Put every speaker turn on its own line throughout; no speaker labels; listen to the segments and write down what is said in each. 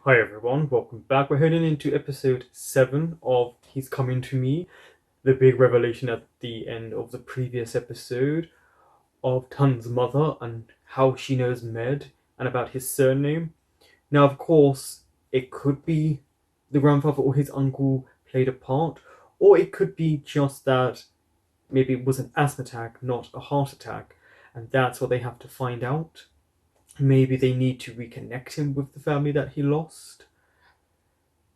Hi everyone, welcome back. We're heading into episode 7 of He's Coming to Me, the big revelation at the end of the previous episode of Tun's mother and how she knows Med and about his surname. Now, of course, it could be the grandfather or his uncle played a part, or it could be just that maybe it was an asthma attack, not a heart attack, and that's what they have to find out. Maybe they need to reconnect him with the family that he lost.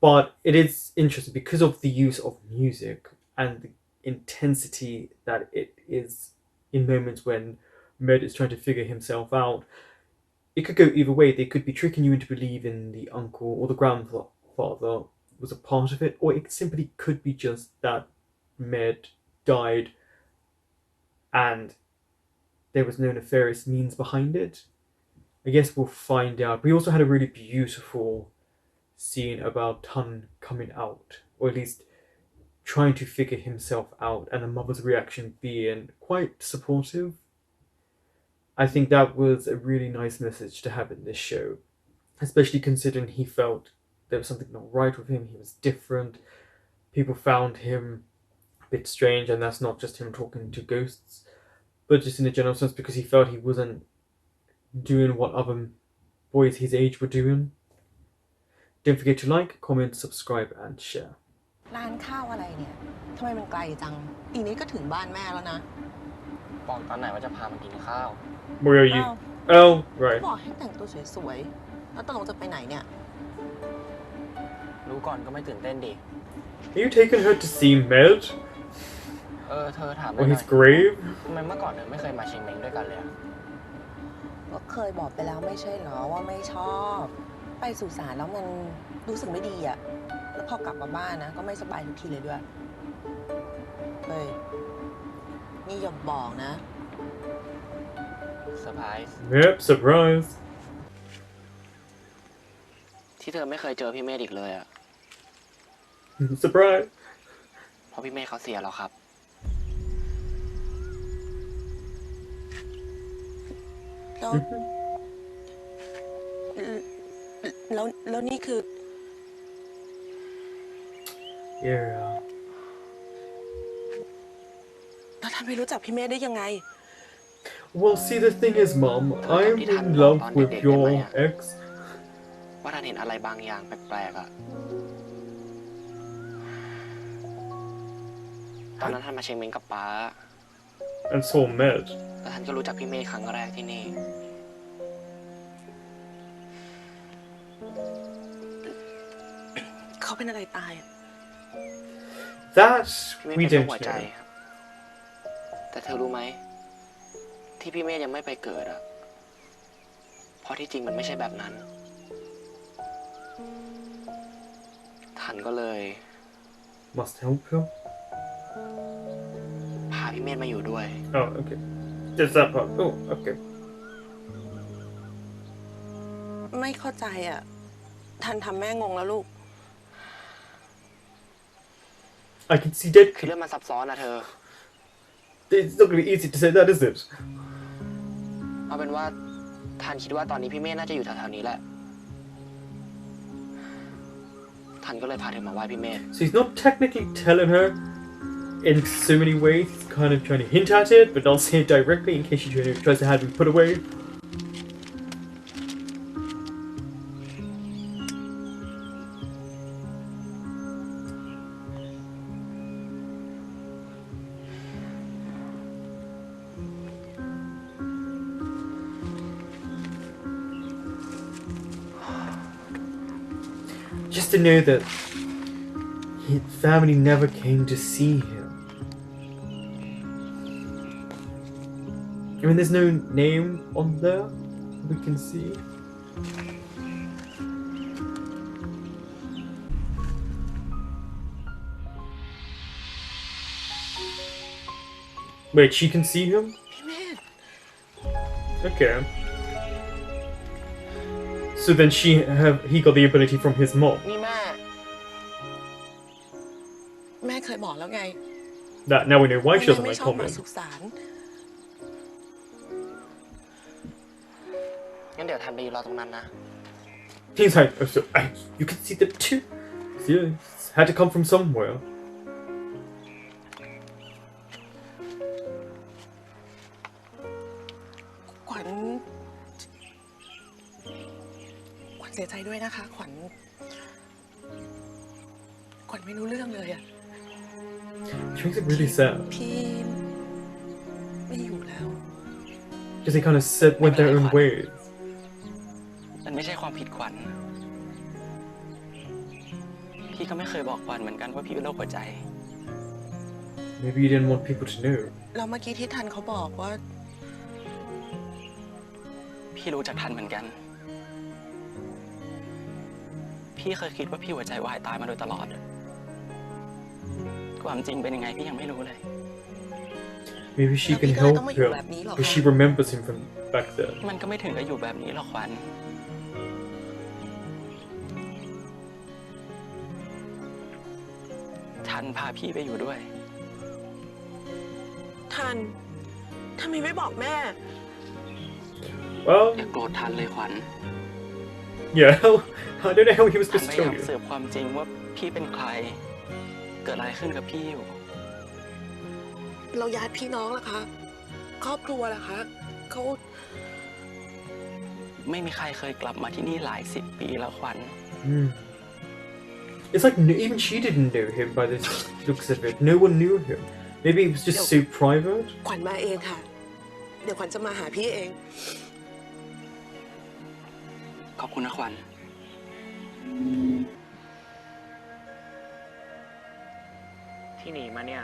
But it is interesting because of the use of music and the intensity that it is in moments when Med is trying to figure himself out. It could go either way. They could be tricking you into believing the uncle or the grandfather was a part of it, or it simply could be just that Med died and there was no nefarious means behind it. I guess we'll find out. We also had a really beautiful scene about Tun coming out, or at least trying to figure himself out, and the mother's reaction being quite supportive. I think that was a really nice message to have in this show, especially considering he felt there was something not right with him. He was different. People found him a bit strange, and that's not just him talking to ghosts, but just in a general sense because he felt he wasn't doing what other boys his age were doing. Don't forget to like, comment, subscribe, and share.
ร้านข้าวอะไรเนี่ยทำไมมันไกลจังอีกนี้ก็ถึงบ้านแม่แล้วนะ
บอกตอนไหนว่าจะพามากินข้าว
Where are you?
อ้าว
Oh, right.
บอกให้แต่งตัวสวยๆแล้วตกลงจะไปไหนเนี่ย
รู้ก่อนก็ไม่ตื่นเต้นดิ
Are you taking her to see Med?
เธอถาม
Or his grave?
ทำไมเมื่อก่อนเธอไม่เคยมาเชียงเม้งด้วยกันเลยอะ
ก็เคยบอกไปแล้วไม่ใช่เหรอว่าไม่ชอบไปสุสานแล้วมันรู้สึกไม่ดีอะแล้วพอกลับมาบ้านนะก็ไม่สบายทุกทีเลยด้วยเฮ้ยนี่อย่าบอกนะ
เซอร์ไพรส์
Yep, surprise.
ที่เธอไม่เคยเจอพี่เมธอีกเลยอะ
Surprise.
เพราะพี่เมธเขาเสียแล้วครับ
แล้วแล้วนี่คือ
Yeah.
แล้วท่านไปรู้จักพี่เมธได้ยังไง
Well, see, the thing is, Mom, I'm in love with your ex.
ว่าท่านเห็นอะไรบางอย่างแปลกๆอะตอนนั้นท่านมาเชียงเม้งกับป๊า
And saw Med.
แล้วท่านก็รู้จักพี่เมธครั้งแรกที่นี่
เขาเป็นอะไรตายอะ
That
พี่เมธ
we
เป็นโรค
don't
หัวใจ
know.
ครับแต่เธอรู้ไหมที่พี่เมธยังไม่ไปเกิดอะเพราะที่จริงมันไม่ใช่แบบนั้นท่านก็เลย
Must help him.
พาพี่เมธมาอยู่ด้วย
Oh, okay. Just that part. Oh, okay.
ไม่เข้าใจอ่ะท่านทำแม่งงแล้วลูก
I can see dead
คือเรื่องมันซับซ้อนนะเธอ
It's not gonna be easy to say that, is it?
เอาเป็นว่าท่านคิดว่าตอนนี้พี่เมธน่าจะอยู่แถวๆนี้แหละท่านก็เลยพาเธอมาไหว้พี่เมธ
So he's not technically telling her in so many ways. He's kind of trying to hint at it, but not say it directly in case she tries to have him put away. Just to know that his family never came to see him. I mean, there's no name on there we can see. Wait, she can see him?
พี่เมธ
Okay. So then he got the ability from his mom.
นี่แม่
แม่เคยบอกแล้วไง
That now we know why she
แม่
doesn't
ไม่
like
ชอบมา
Coleman.
สุสาน
งั้นเดี๋ยวท่านไปรอตรงนั้นนะ
He's like, oh, so you can see them too. Yeah, it's had to come from somewhere.
ขวัญเสียใจด้วยนะคะ ขวัญไม่รู้เรื่องเลยอะ
Which makes it really sad.
พี่ไม่อยู่แล้ว
Because they kind of went their own ways.
มันไม่ใช่ความผิดขวัญพี่ก็ไม่เคยบอกขวัญเหมือนกันว่าพี่เป็นโรคหัวใจ
Maybe you didn't want people to know.
แล้วเมื่อกี้ที่ทันเขาบอกว่า
พี่รู้จักทันเหมือนกัน พี่เคยคิดว่าพี่หัวใจวายตายมาโดยตลอด ความจริงเป็นยังไงพี่ยังไม่รู้เลย
Maybe she can help him because she remembers him from back then.
มันก็ไม่ถึงกับอยู่แบบนี้หรอกขวัญทันพาพี่ไปอยู่ด้วย
ทันทำไมไม่บอกแม่
Well,
อย่าโกรธทันเลยขวัญ
yeah, I don't know how he was
ทัน
supposed
พ
to
ยายา
tell
ม
you.
สืบความจริงว่าพี่เป็นใคร เกิดอะไรขึ้นกับพี่อยู่
เราญาติพี่น้องล่ะคะ ครอบครัวล่ะคะเขา
ไม่มีใครเคยกลับมาที่นี่หลาย10 ปีแล้วขวัญ
It's like even she didn't know him by the looks of it. No one knew him. Maybe it was just so private.
ขวัญมาเองค่ะ เดี๋ยวขวัญจะมาหาพี่เอง
ขอบคุณนะขวัญ ที่หนีมาเนี่ย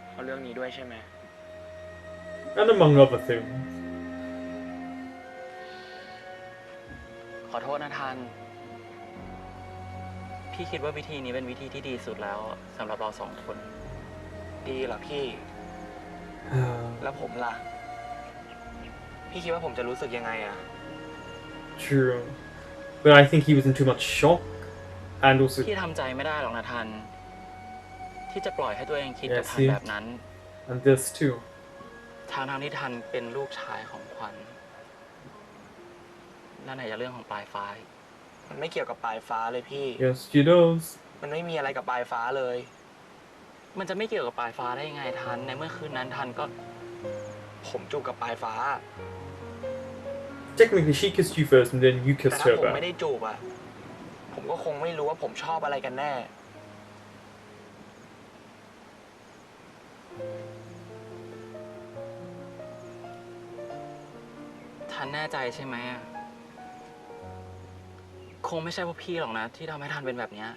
เพราะเรื่องนี้ด้วยใช่ไหม
And among other things.
ขอโทษนะทัน พี่คิดว่าวิธีนี้เป็นวิธีที่ดีสุดแล้วสำหรับเรา2 คน ดีเหรอพี่ แล้วผมล่ะ พี่คิดว่าผมจะรู้สึกยังไงอะ
True. But I think he was in too much shock. And also,
พี่ทำใจไม่ได้หรอกนะทัน ที่จะปล่อยให้ตัวเองคิดกับทันแบบนั้น
and this too.
ทางที่ทันเป็นลูกชายของขวัญนั่นไหนจะเรื่องของปลายฟ้า มันไม่เกี่ยวกับปลายฟ้าเลยพี่
Yes, she does.
มันไม่มีอะไรกับปลายฟ้าเลย มันจะไม่เกี่ยวกับปลายฟ้าได้ยังไงทัน ในเมื่อคืนนั้นทันก็ผมจูบกับปลายฟ้า
Technically, she kissed you first and then you
แต่
kissed
ถ้า
her
ผมไม่
back.
ได้จูบอะผมก็คงไม่รู้ว่าผมชอบอะไรกันแน่ ทันแน่ใจใช่ไหมอะคงไม่ใช่เพราะพี่หรอกนะที่ทำให้ทันเป็นแบบเนี้ย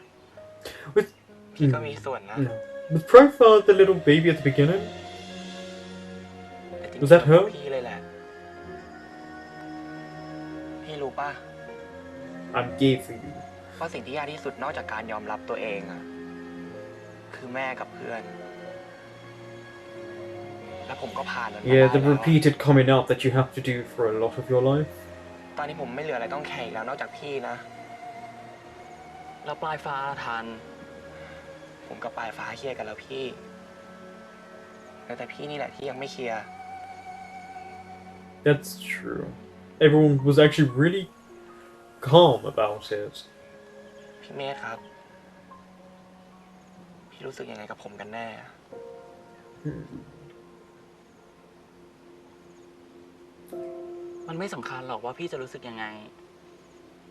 With,
พี่ก็มีส่วนนะ
no. With Profile, the little baby at the beginning,
แต่จริงๆ
Was that her?
พี่เลยแหละ พี่รู้ป่ะ
I'm gay for you.
ว่าสิ่งที่ยากที่สุดนอกจากการยอมรับตัวเองอะคือแม่กับเพื่อน แล้วผมก็ผ่านมันมาได้
Yeah, the
แล้ว
repeated coming out that you have to do for a lot of your life.
ตอนนี้ผมไม่เหลืออะไรต้องแข่งอีกแล้วนอกจากพี่นะ แล้วปลายฟ้าทัน ผมกับปลายฟ้าเคลียร์กันแล้วพี่แต่พี่นี่แหละที่ยังไม่เคลียร์
That's true. Everyone was actually really calm about it.
พี่เมธครับ พี่รู้สึกยังไงกับผมกันแน่ มันไม่สำคัญหรอกว่าพี่จะรู้สึกยังไง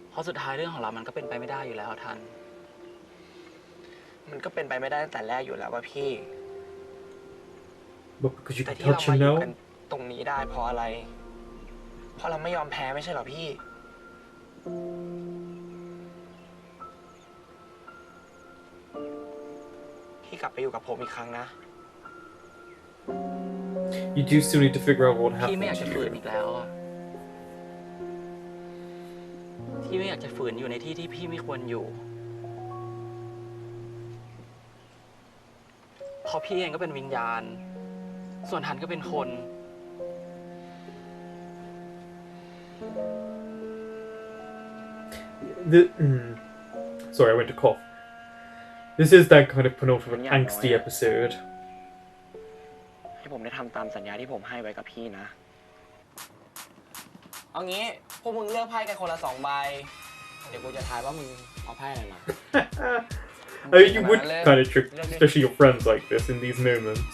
เพราะสุดท้ายเรื่องของเรามันก็เป็นไปไม่ได้อยู่แล้วทัน มันก็เป็นไปไม่ได้ตั้งแต่แรกอยู่แล้วว่าพี่
But because you
แต่
can
ที่เรา
touch
มา
him
อยู่
now,
กันตรงนี้ได้เพราะอะไร เพราะเราไม่ยอมแพ้ไม่ใช่เหรอพี่ พี่กลับไปอยู่กับผมอีกครั้งนะ
you do still need to figure out what
พี่ไม่
happened
อยากจะ
to
ฝืน
you.
อีกแล้วอะพี่ไม่อยากจะฝืนอยู่ในที่ที่พี่ไม่ควรอยู่ เพราะพี่เองก็เป็นวิญญาณ ส่วนทันก็เป็นคน
Sorry, I went to cough. This is that kind of penultimate angsty episode.
ให้ผมได้ทำตามสัญญาที่ผมให้ไว้กับพี่นะ เอางี้ พวกมึงเลือกไพ่กันคนละ2 ใบ เดี๋ยวกูจะทายว่ามึงเอาไพ่อะไรมา
I mean, you would kind of trick, especially your friends like this in these moments.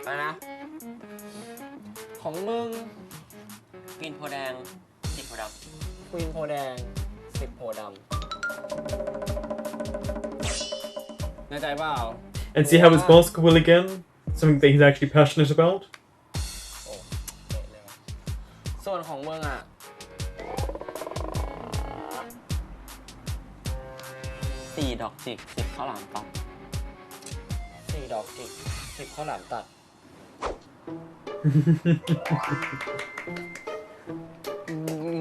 ไปนะ ของมึงควีนโพแดง10โพดำควีนโพแดง10โพดำแน่ใจเปล่า
And see how it's basketball again? Something that he's actually passionate about?
โอ้เตะเลยว่ะส่วนของมึงอ่ะ4ดอกจิก10ข้าวหลามตัด4ดอกจิก10ข้าวหลามตัด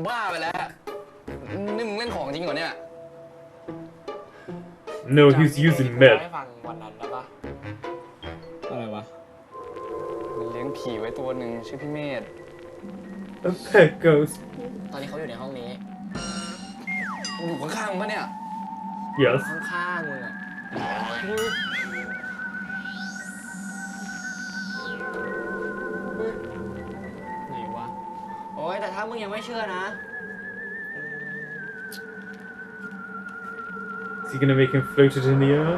บ้าไปแล้วนี่มึงเล่นของจริงเหรอเนี่ย
No, he's using
ให้
meth.
ฟังวันนั้นแล้วปะอะไรวะมันเลี้ยงผีไว้ตัวหนึ่งชื่อพี่เมธ
A pet ghost.
ตอนนี้เขาอยู่ในห้องนี้อยู่ข้างๆมึงปะเนี่ย
Yes.
ข้างๆมึงอะไหนวะโอ้ยแต่ถ้ามึงยังไม่เชื่อนะ
Is he gonna make him float it in the air?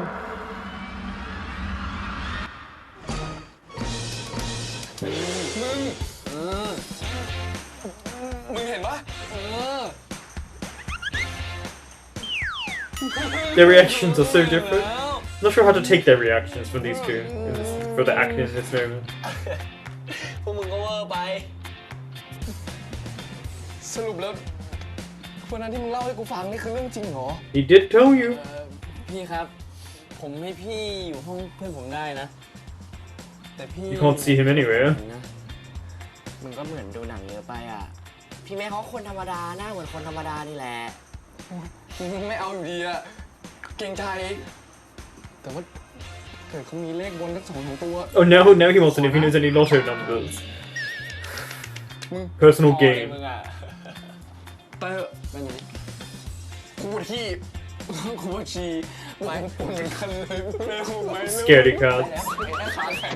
มึงเห็นปะ
Their reactions are so different. Not sure how to take their reactions from these two for the acting in this moment.
พวกมึงก็เวอร์ไปสรุปแล้ววันนั้นที่มึงเล่าให้กูฟังนี่คือเรื่องจริงเหรอ
He did tell you.
พี่ครับ ผมให้พี่อยู่ห้องเพื่อนผมได้นะ แต่พี่
You can't see him anywhere.
นะมึงก็เหมือนดูหนังเยอะไปอ่ะ พี่แม่เขาคนธรรมดาหน้าเหมือนคนธรรมดานี่แหละไม่เอาอยู่ดีอ่ะเก่งใจแต่ว่าเกิดเขามีเลขบนสัก2-3ตัว
Oh, now he wants to know if he knows any lotto numbers. Personal
พอเลย
game.
มึงอ่ะไปเถอะไปไหนกูปวดที่กูปวดฉี่ไปปวดเหมือนกันเลยเร็วไหม
Scaredy cat.
ขาแข็ง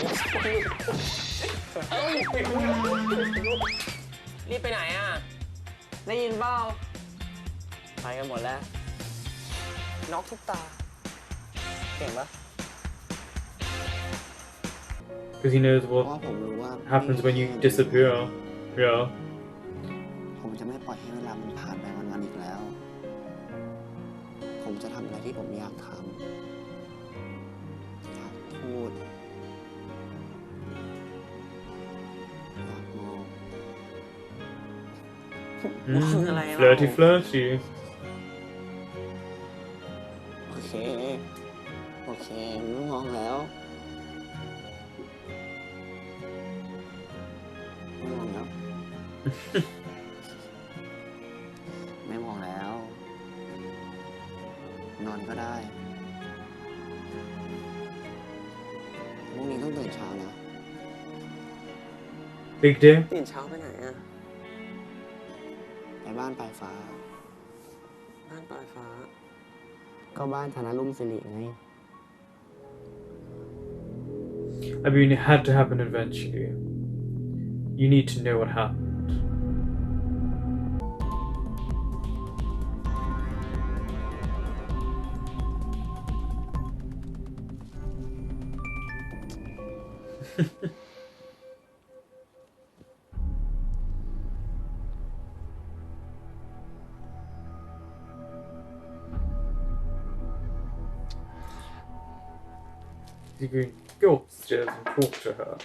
รีบไปไหนอ่ะได้ยินเปล่าไปกันหมดแล้วน็อกทุกตาเก่งปะ
Because he knows
เพราะ
what
ว่าผมรู้ว่า
happens when you disappear. Yeah.
ผมจะไม่ปล่อยให้เวลามันผ่านไปวันๆอีกแล้ว ผมจะทำอะไรที่ผมอยากทำอยากพูดอยากมอง
Flirty, flirty.
โอเค โอเค ไม่มองแล้ว ไม่มองแล้ว ไม่มองแล้ว นอนก็ได้พรุ่งนี้ต้องตื่นเช้านะ
Big day.
ตื่นเช้าไปไหนอะไปบ้านปลายฟ้า บ้านปลายฟ้า ก็บ้านธนรุ่มสิริไง
I mean, it had to happen eventually. You need to know what happened. You can go upstairs and talk to her.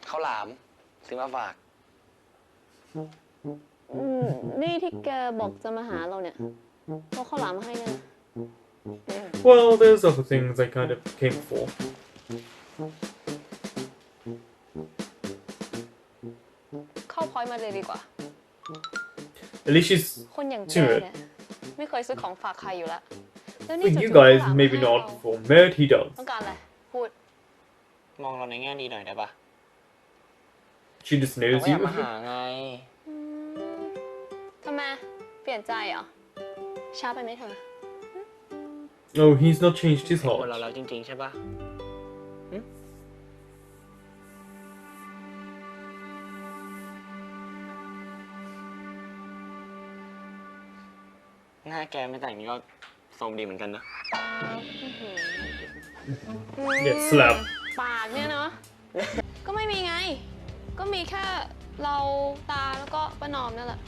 ข้าวหลามซื้อมาฝาก
นี่ที่แกบอกจะมาหาเราเนี่ยเอาข้าวหลามมาให้เนี่ย
Well, there's other things I kind of came for.
เข้าพอยต์มาเลยดีกว่า
At least she's
คนอย่างแก
to
เนี่ย
it.
ไม่เคยซื้อของฝากใครอยู่แล้วแล้วนี่
For
จู่
you
ๆข้าว
guys,
หลาม
maybe
มาให้
not.
เรา
For Mert, he does.
ต้องการอะไรพูด
มองเราในแง่ดีหน่อยได้ปะ
She just
เรา
knows
ก็อยาก
you.
มาหาไง
ทำไมเปลี่ยนใจเหรอ ช้าไปไหมเธอ
Oh, he's not changed his
คน
heart.
เราจริงๆใช่ปะหึหน้าแกไม่แต่งนี้ก็ทรงดีเหมือนกันนะ
Get slapped.
ปากเนี่ยเนาะ ก็ไม่มีไง ก็มีแค่เราตาแล้วก็ป้านอมนั่นแหละ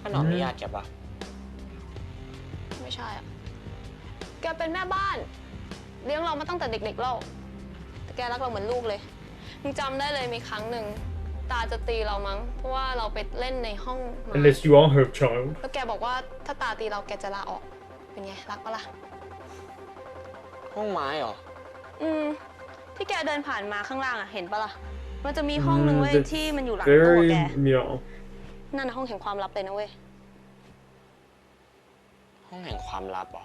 ป้าหนอมมีญาติแกปะ
ไม่ใช่อะแกเป็นแม่บ้าน เลี้ยงเรามาตั้งแต่เด็กๆแล้วแต่แกรักเราเหมือนลูกเลยมึงจำได้เลยมีครั้งหนึ่งตาจะตีเรามั้ง เพราะว่าเราไปเล่นในห้องไม้
Unless you are her child.
แล้วแกบอกว่าถ้าตาตีเราแกจะลาออก เป็นไงรักปะล่ะ
ห้องไม้เหรอ
ที่แกเดินผ่านมาข้างล่างอะเห็นปะล่ะ มันจะมีห้องหนึ่งเว้ย
that's
ที่มันอยู่หลังตัว
Very
แก
yeah.
นั่นนะห้องแห่งความลับเลยนะเว้ย
ห้องแห่งความลับเหรอ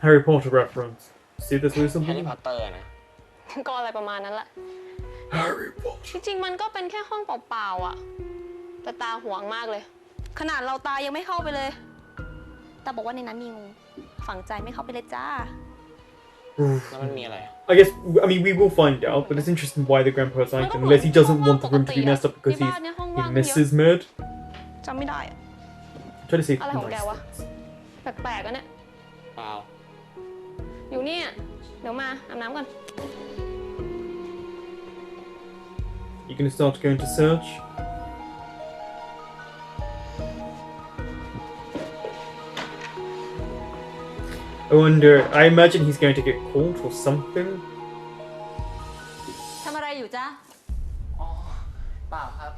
Harry Potter reference. See this
แฮร์รี่
recently?
พอตเตอร์นะ
ก็อะไรประมาณนั้นแหละ
Harry Potter.
จริงๆ มันก็เป็นแค่ห้องเปล่าๆอ่ะ แต่ตาหวงมากเลย ขนาดเราตายังไม่เข้าไปเลย ตาบอกว่าในนั้นมีงู ฝังใจไม่เข้าไปเลยจ้า
แล้วมันมีอะไร
I guess, I mean, we will find out, but it's interesting why the grandpa's like him, unless he doesn't want the room to be messed up because he misses Med.
จำไม่ได้อะ
Try to say
อะไรของแก
nice
วะ
things.
แปลกๆอะเนี่ย
เปล่า
อยู่เนี่ย เดี๋ยวมาอาบน้ำก่อน
You gonna start going to search? I wonder, I imagine he's going to get caught or something.
ทำอะไรอยู่จ๊ะ
อ๋อ เปล่าครับ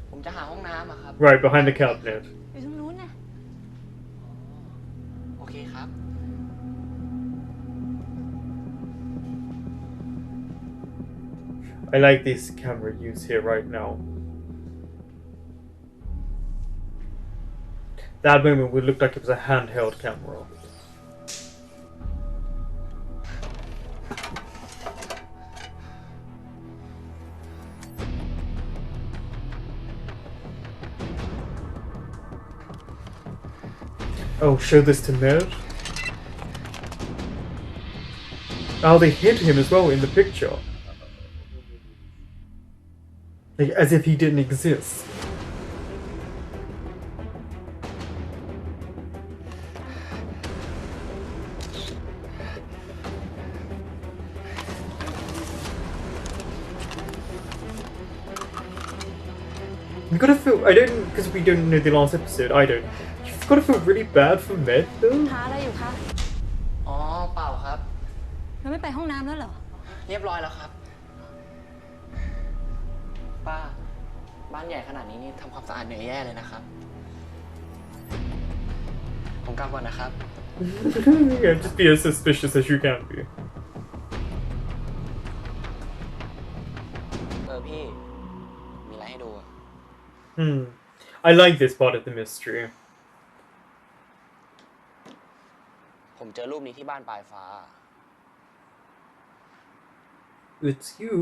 ผมจะหาห้องน้ำอะครับ
Right, behind the cabinet.
อยู่ตรงนู้นนะ
โอเคครับ
I like this camera use here right now. That moment would look like it was a handheld camera. Oh, show this to Med. Oh, they hid him as well in the picture. Like, as if he didn't exist. You gotta feel, I don't, because we don't know the last episode, I don't. You've gotta feel really bad for Med though.
หาอะไรอยู่คะ
อ๋อ เปล่าครับ
เราไม่ไปห้องน้ำแล้วเหรอ
เรียบร้อยแล้วครับ ป้า บ้านใหญ่ขนาดนี้นี่ทำความสะอาดเหนื่อยแย่เลยนะครับ ผมกลับก่อนนะครับ
Yeah, just be as suspicious as you can be.
พี่ มีอะไรให้ดูอะ
I like this part of the mystery.
ผมเจอรูปนี้ที่บ้านปลายฟ้า
It's you.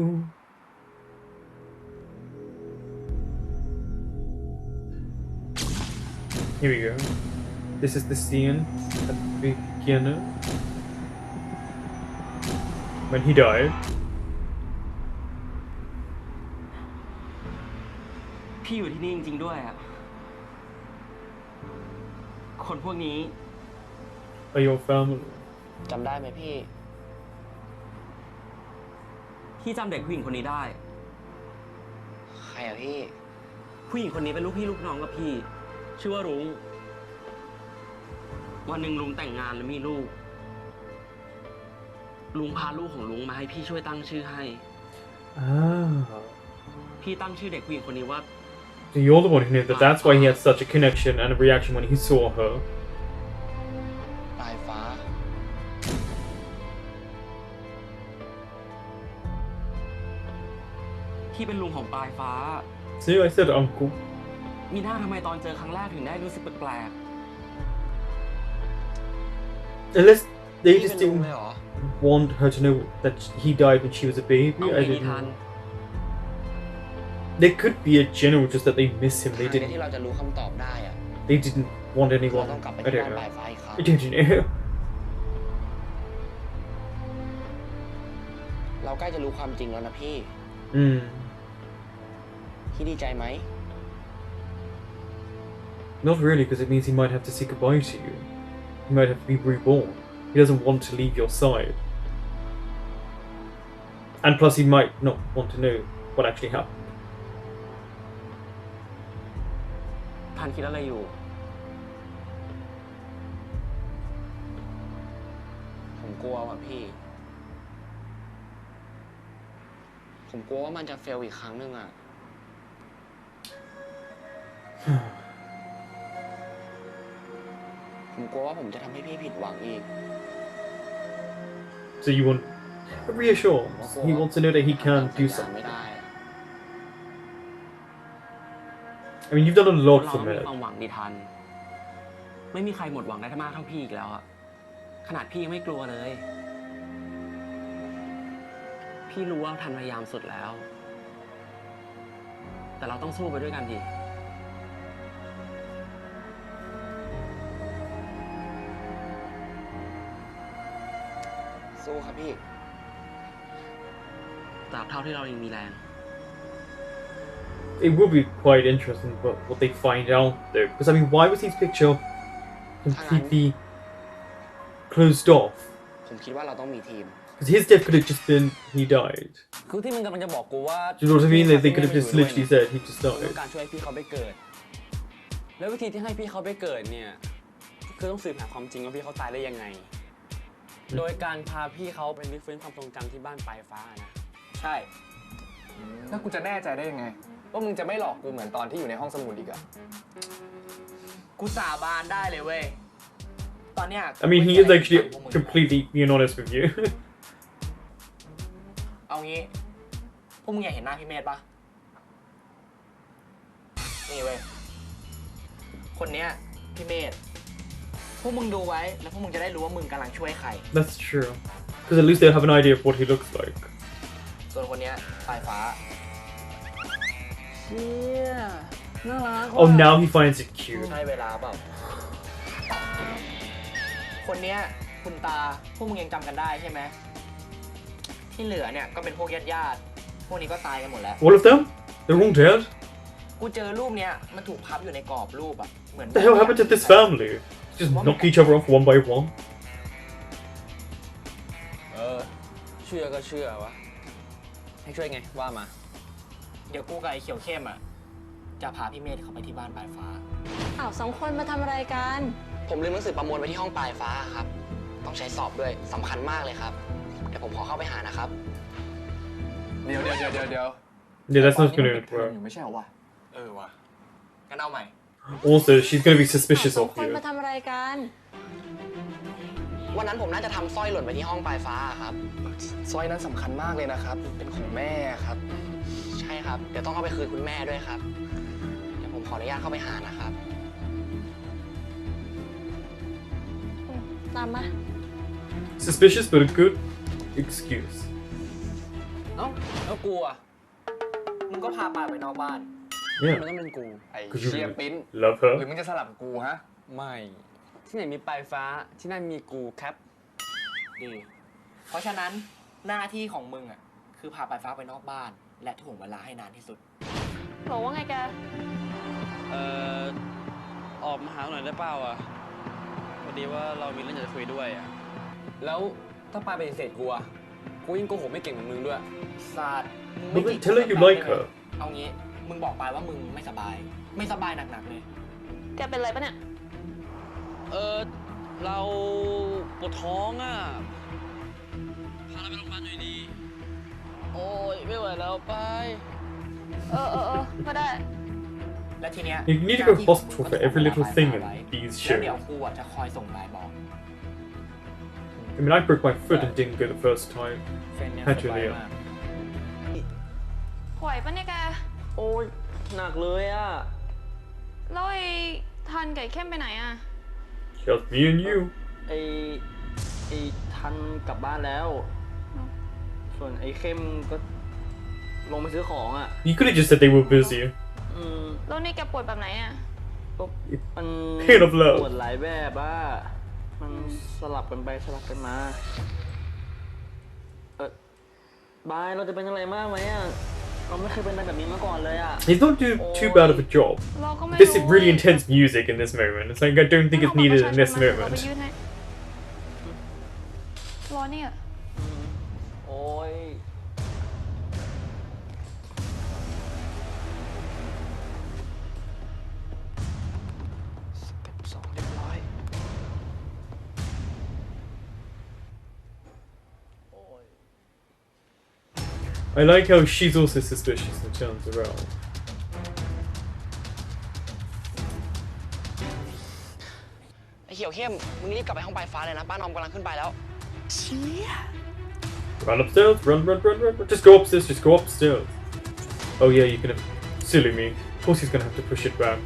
Here we go. This is the scene at the beginning. When he died.
พี่อยู่ที่นี่จริงๆด้วยอ่ะ คนพวกนี้
Are your family?
จำได้ไหมพี่
พี่จำเด็กผู้หญิงคนนี้ได้
ใครอะพี่
ผู้หญิงคนนี้เป็นลูกพี่ลูกน้องกับพี่ ชื่อว่ารุ้ง วันหนึ่งลุงแต่งงานแล้วมีลูก ลุงพาลูกของลุงมาให้พี่ช่วยตั้งชื่อให้
Ah.
พี่ตั้งชื่อเด็กผู้หญิงคนนี้ว่า
So you're the one who knew that that's why he had such a connection and a reaction when he saw her.
ปลายฟ้า
พี่เป็นลุงของปลายฟ้า
See, I said uncle.
มีหน้าทำไมตอนเจอครั้งแรกถึงได้รู้สึกแปลก
Unless they
พี่
just
เป็นลุง
didn't
เลยเหรอ
want her to know that he died when she was a
ๆ
baby.
เอา
I
ไงดี
didn't
ทัน
know. There could be a general, just that they miss him. They
ทางเดียว
didn't.
ที่เราจะรู้คำตอบได้อะ
They didn't want
เรา
anyone.
ต้องกลับไป
I
ที่
don't
บ้าน
know.
ปลายฟ้าอีกครั้ง
I don't know.
เราใกล้จะรู้ความจริงแล้วนะพี่
Hmm.
พี่ดีใจไหม
Not really, because it means he might have to say goodbye to you. He might have to be reborn. He doesn't want to leave your side. And plus, he might not want to know what actually happened.
ทันคิดอะไรอยู่
ผมกลัวว่ะพี่ ผมกลัวว่ามันจะเฟลอีกครั้งหนึ่งอ่ะ ผมกลัวว่าผมจะทำให้พี่ผิดหวังอีก
So you want reassurance. He wants to know that he can do
สัญญาไม่
something.
ได้อะ
I mean, you've done a
เรา
lot
ต้
for
องมี
Med.
ความหวังดีทัน ไม่มีใครหมดหวังได้มากเท่าพี่อีกแล้วอะขนาดพี่ยังไม่กลัวเลย พี่รู้ว่าทันพยายามสุดแล้ว แต่เราต้องสู้ไปด้วยกันดิ
สู้ครับพี่
ตราบเท่าที่เรายังมีแรง
It will be quite interesting what they find out, though. Because, I mean, why was his picture completely closed off?
ผมคิดว่าเราต้องมีทีม
Because his death could have just been he died.
คือที่มึงกำลังจะบอกกูว่า
Do you know what I mean? They could have just literally said he just
ต้อ
died.
งการช่วยให้พี่เขาไปเกิด แล้ววิธีที่ให้พี่เขาไปเกิดเนี่ย คือต้องสืบหาความจริงว่าพี่เขาตายได้ยังไง โดยการพาพี่เขาไปรื้อฟื้นความทรงจำที่บ้านปลายฟ้านะ
ใช่ แล้วกูจะแน่ใจได้ยังไง ว่ามึงจะไม่หลอกกูเหมือนตอนที่อยู่ในห้องสมุดอีกอะ
กูสาบานได้เลยเว้ย ตอนเนี้ย
I mean, he is actually completely being honest with you.
เอางี้ พวกมึงอยากเห็นหน้าพี่เมธปะนี่เว้ย คนเนี้ยพี่เมธ พวกมึงดูไว้ แล้วพวกมึงจะได้รู้ว่ามึงกำลังช่วยใคร
That's true. Because at least they'll have an idea of what he looks like.
ส่วนคนเนี้ยปลายฟ้า
เชี่ยน่ารัก
Oh, now he finds it cute.
ใช่เวลาเปล่า คนเนี้ยคุณตา พวกมึงยังจำกันได้ใช่ไหม ที่เหลือเนี่ยก็เป็นพวกญาติๆพวกนี้ก็ตายกันหมดแล้ว
All of them? They're all dead?
กูเจอรูปเนี้ยมันถูกพับอยู่ในกรอบรูปอะเหมือน
What the hell happened to this family? Just knock each other off one by one?
เชื่อก็เชื่อวะ ให้ช่วยไงว่ามา
เดี๋ยวกูกับไอ้เขียวเข้มอะจะพาพี่เมธเขาไปที่บ้านปลายฟ้า
อ้าวสองคนมาทำอะไรกัน
ผมลืมหนังสือประมวลไว้ที่ห้องปลายฟ้าครับ ต้องใช้สอบด้วยสำคัญมากเลยครับ เดี๋ยวผมขอเข้าไปหานะครับ
เดี๋ยว
Yeah, that's
ตอน
not
นี้มัน
gonna
ปิดเทอม
work.
อยู่ไม่ใช่เหรอวะ
ว่ะงั้นเอาใหม่
Also, she's gonna be
อ้าว
suspicious
สอง
of
คน
you.
มาทำอะไรกัน
วันนั้นผมน่าจะทำสร้อยหล่นไปที่ห้องปลายฟ้าครับ
สร้อยนั้นสำคัญมากเลยนะครับ เป็นของแม่ครับ
ใช่ครับ เดี๋ยวต้องเอาไปคืนคุณแม่ด้วยครับ เดี๋ยวผมขออนุญาตเข้าไปหานะครับ
ตามมา
Suspicious, but a good excuse.
เอ้าแล้วกูอ่ะ
มึงก็พาปลาไปนอกบ้าน
Yeah.
มันต้องเป็นกู
ไอ้
Could you
เชียปิ้น
love
หรือ
her?
มึงจะสลับกับกูฮะ
ไม่ ที่ไหนมีปลายฟ้า ที่นั่นมีกูครับ
ดี เพราะฉะนั้นหน้าที่ของมึงอะคือพาปลายฟ้าไปนอกบ้าน และถ่วงเวลาให้นานที่สุด
บอกว่าไงแก
ออกมาหาหน่อยได้เปล่าอ่ะ พอดีว่าเรามีเรื่องอยากจะคุยด้วยอ่ะ แล้วถ้าปายปฏิเสธกูอ่ะ กูยิ่งโกหกไม่เก่งเหมือนมึงด้วย
ศาสตร์
But then tell her you like her.
เอางี้ มึงบอกปลายว่ามึงไม่สบาย ไม่สบายหนักๆเลย
แกเป็นอะไรปะเนี่ย
เราปวดท้องอ่ะ พาเราไปโรงพยาบาลหน่อยดี โอ้ยไม่ไหวแล้วไป
ก็ได้
และทีเนี้ย
You need to go to hospital for every little thing in these
แล้วเดี๋ยว
shows.
กูอะจะคอยส่งนายบอก
I mean, I broke my foot and didn't go the first time.
เฟนเนี่ย
ให้
ส
จู
บา
เลี
ย
ย
มาก
ไหวปะเนี่ยแก
โอ้ยหนักเลยอ่ะ
แล้วไอ้ทันไก่เข้มไปไหนอะ
Just me and you.
ไอทันกลับบ้านแล้ว ส่วนไอ้เข้มก็ลงไปซื้อของอ่ะ
You could have just said they were busy.
อืม
แล้วนี่แกปวดแบบไหนอะ
ก็มัน
Pain of love
ปวดหลายแบบอะมันสลับกันไปสลับกันมาบายเราจะเป็นอะไรมากไหมอะเราไม่เคยเป็นอะไรแบบนี้มาก่อนเลยอะ
He's not doing too bad of a job.
เราก็ไม่
This
รู้
is really intense music in this moment. It's like I don't think
งั้น
it's
เอาบัตร
needed
ประ
in
ชาช
this
นมาเดี๋ยวเราไป
moment.
ยื่นให้รอเนี่ย
โอ้ยสเต็ป2เรียบร้อย
I like how she's also suspicious and turns around.
ไอ้เขียวเข้มมึงรีบกลับไปห้องปลายฟ้าเลยนะบ้านออมกำลังขึ้นไปแล้ว
Run upstairs, run, run, run, run, run. Just go upstairs, just go upstairs. Oh yeah, you can have... Silly me. Of course he's gonna have to push it back.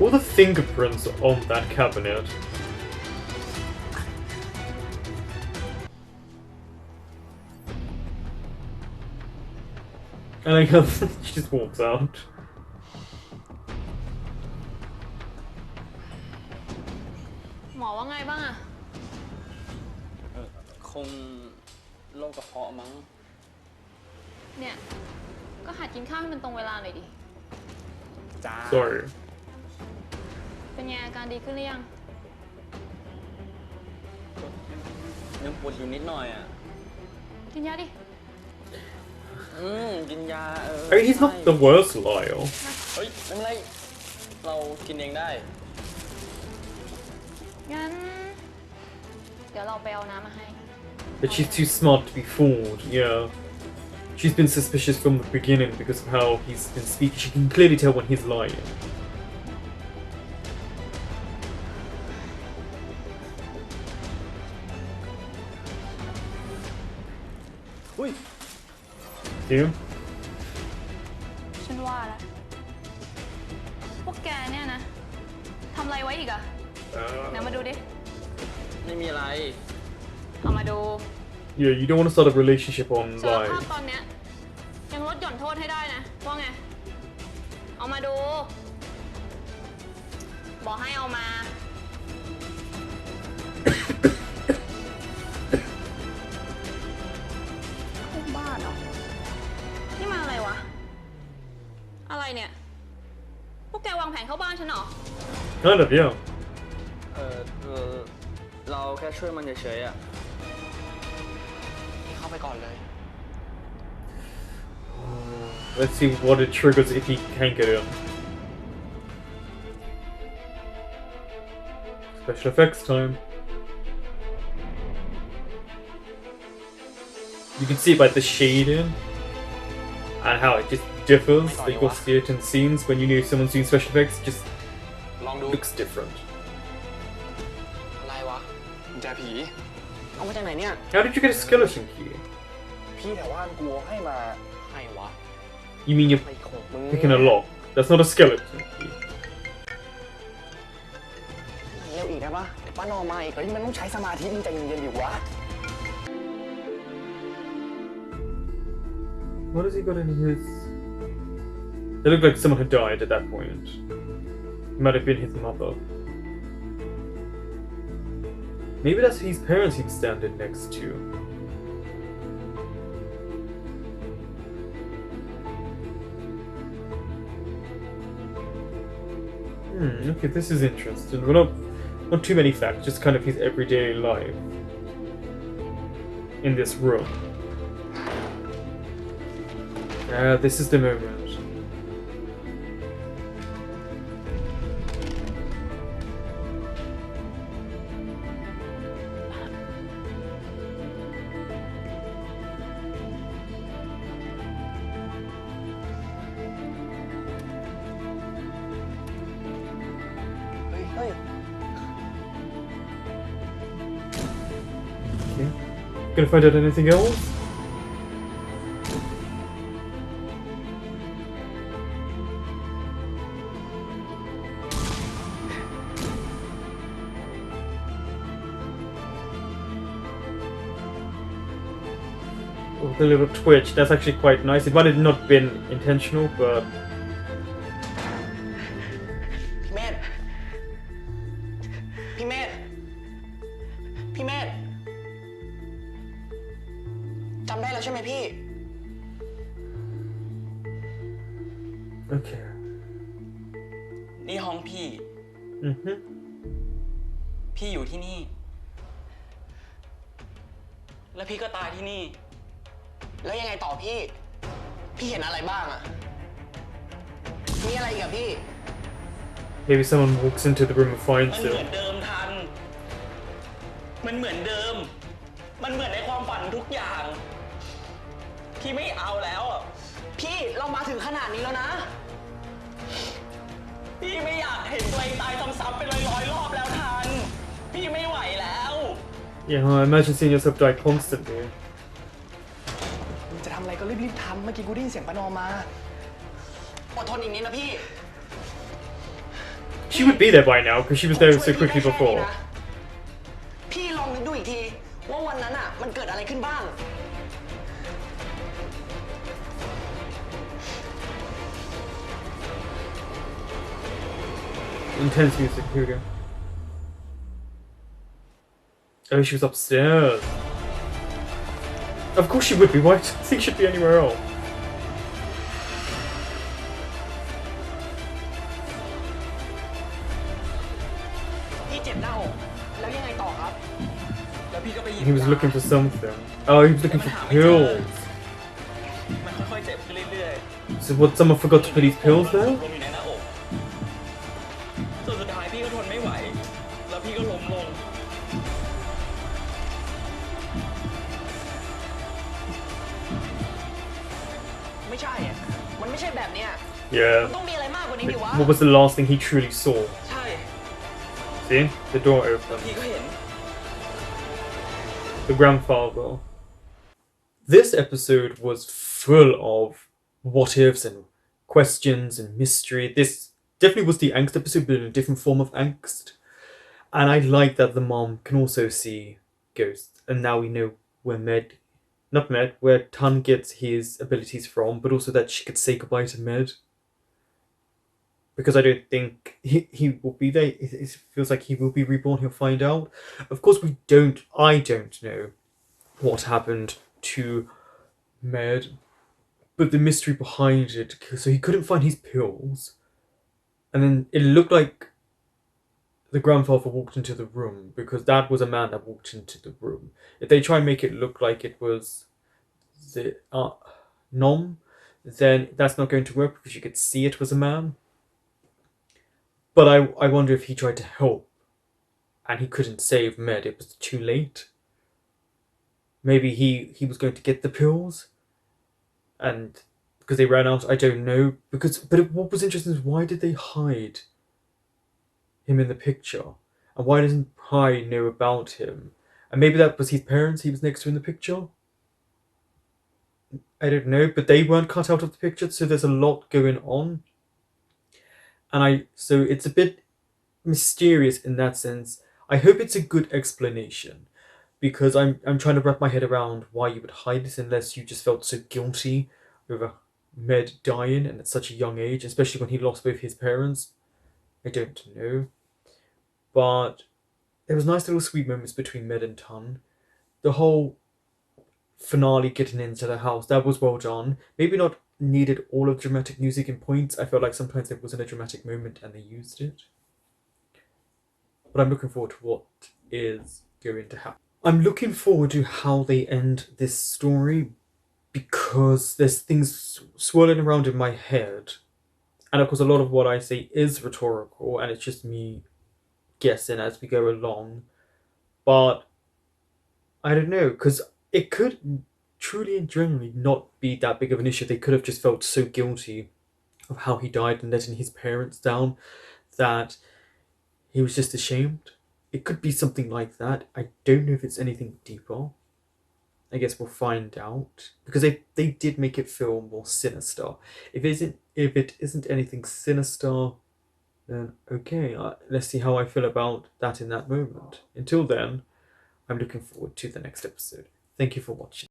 All the fingerprints on that cabinet. And I guess she just walks out.
หมอว่าไงบ้างอะ
คงโรคกระเพาะมั้ง
เนี่ย ก็หัดกินข้าวให้มันตรงเวลาหน่อยดิ
จ้า
Sorry.
เป็นไงอาการดีขึ้นหรือยัง
ยังปวดอยู่นิดหน่อยอ่ะ
กินยาดิ
กินยา
I mean, he's not the worst Lyle.
เฮ้ยไม่เป็นไร เรากินเองได้
งั้น เดี๋ยวเราไปเอาน้ำมาให้
But she's too smart to be fooled, yeah. She's been suspicious from the beginning because of how he's been speaking. She can clearly tell when he's lying.
Ui.
See him?
ฉันว่าแล้วพวกแกเนี่ยนะ ทำอะไรไว้อีกอะไหนมาดูดิ
ไม่มีอะไร
เอามาดู
Yeah, you don't want to start a relationship
สารภาพ
online.
ตอนเนี้ยยังลดหย่อนโทษให้ได้นะ ว่าไง เอามาดู บอกให้เอามา เข้าบ้านเหรอ นี่มาอะไรวะ อะไรเนี่ย พวกแกวางแผนเข้าบ้านฉันเหรอ
Kind of, yeah.
เราแค่ช่วยมันเฉยๆอ่ะ
เข้าไปก่อนเลย
Let's see what it triggers if he can't get in. Special effects time. You can see by the shading and how it just differs. Like you'll see it in scenes when you know someone's doing special effects, it just
ลองดู
looks different.
อะไรวะ
กุญแจผี
เอามาจากไหนเนี่ย
How did you get a skeleton key?
พี่แถวบ้านกูให้มา
ใครวะ
You mean you're
ใครของมึง
picking a lock? That's not a skeleton key.
เร็วอีกได้ปะเดี๋ยวป้านอมมาอีก
เฮ้ยมันต้องใช้สมาธิมึงใจเย็นๆดิวะ
What has he got in his... It looked like someone had died at that point. It might have been his mother. Maybe that's his parents he was standing next to. Okay, this is interesting. Well, not too many facts, just kind of his everyday life in this room. This is the moment. Okay. Gonna find out anything else? The little twitch, that's actually quite nice. It might have not been intentional, but
พี่เมธพี่เมธพี่เมธจำได้แล้วใช่ไหมพี่
okay.
นี่ห้องพี่
Mm-hmm.
พี่อยู่ที่นี่ แล้วพี่ก็ตายที่นี่
แล้วยังไงต่อพี่ พี่เห็นอะไรบ้างอะมีอะไรอีกอะพี่
Maybe someone walks into the room and
มัน
finds
เหมือน
him.
เดิมทัน มันเหมือนเดิม มันเหมือนในความฝันทุกอย่าง พี่ไม่เอาแล้วอะ
พี่เรามาถึงขนาดนี้แล้วนะ
พี่ไม่อยากเห็นตัวเองตายซ้ำๆเป็นร้อยๆรอบแล้วทัน พี่ไม่ไหวแล้ว
Yeah, imagine seeing yourself die constantly.
มึงจะทำอะไรก็รีบๆทำ เมื่อกี้กูได้ยินเสียงประนอมมา
อดทนอีกนิดนะพี่
She would be there by now because she was there
ผม
so
ช่วย
quickly
พี่ได้แค่นี้
before.
นะพี่ลองนึกดูอีกที ว่าวันนั้นอะมันเกิดอะไรขึ้นบ้าง
Intense music, here we go. Oh, she was upstairs. Of course she would be, why do you think she'd be anywhere else?
พี่เจ็บหน้าอกแล้วยังไงต่อครับ
แล้วพี่ก็ไปหยิบ
He was
ยา
looking for something. Oh, he was looking for pills.
มันค่อยๆเจ็บขึ้นเรื่อย
So what, someone forgot to put these
ๆ
pills
ล
there?
งอยู่ในหน้าอก ส่วนสุดท้ายพี่ก็ทนไม่ไหว แล้วพี่ก็ล้มลง
ไม่ใช่อะมันไม่ใช่แบบเนี้ย มัน
Yeah.
ต้องมีอะไรมากกว่านี้ดิวะ
What was the last thing he truly saw?
ใช่
See? The door
แล้ว
opened.
พี่ก็เห็น
The grandfather. This episode was full of what ifs and questions and mystery. This definitely was the angst episode, but in a different form of angst. And I like that the mom can also see ghosts. And now we know where where Tan gets his abilities from, but also that she could say goodbye to Med. Because I don't think he will be there. It feels like he will be reborn, he'll find out. Of course, I don't know what happened to Med, but the mystery behind it, so he couldn't find his pills, and then it looked like the grandfather walked into the room, because that was a man that walked into the room. If they try and make it look like it was the Nom, then that's not going to work, because you could see it was a man. But I wonder if he tried to help and he couldn't save Med, it was too late. Maybe he was going to get the pills, and because they ran out, I don't know. What was interesting is, why did they hide him in the picture? And why doesn't Pi know about him? And maybe that was his parents he was next to in the picture? I don't know, but they weren't cut out of the picture, so there's a lot going on. And so it's a bit mysterious in that sense. I hope it's a good explanation, because I'm trying to wrap my head around why you would hide this unless you just felt so guilty over Med dying and at such a young age, especially when he lost both his parents. I don't know. But there was nice little sweet moments between Med and Tun. The whole finale getting into the house, that was well done. Maybe not needed all of dramatic music in points. I felt like sometimes there wasn't a dramatic moment and they used it. But I'm looking forward to what is going to happen. I'm looking forward to how they end this story, because there's things swirling around in my head. And of course, a lot of what I say is rhetorical and it's just me guessing as we go along. But I don't know, because it could truly and genuinely not be that big of an issue. They could have just felt so guilty of how he died and letting his parents down that he was just ashamed. It could be something like that. I don't know if it's anything deeper. I guess we'll find out, because they did make it feel more sinister. If it isn't anything sinister, then okay, let's see how I feel about that in that moment. Until then, I'm looking forward to the next episode. Thank you for watching.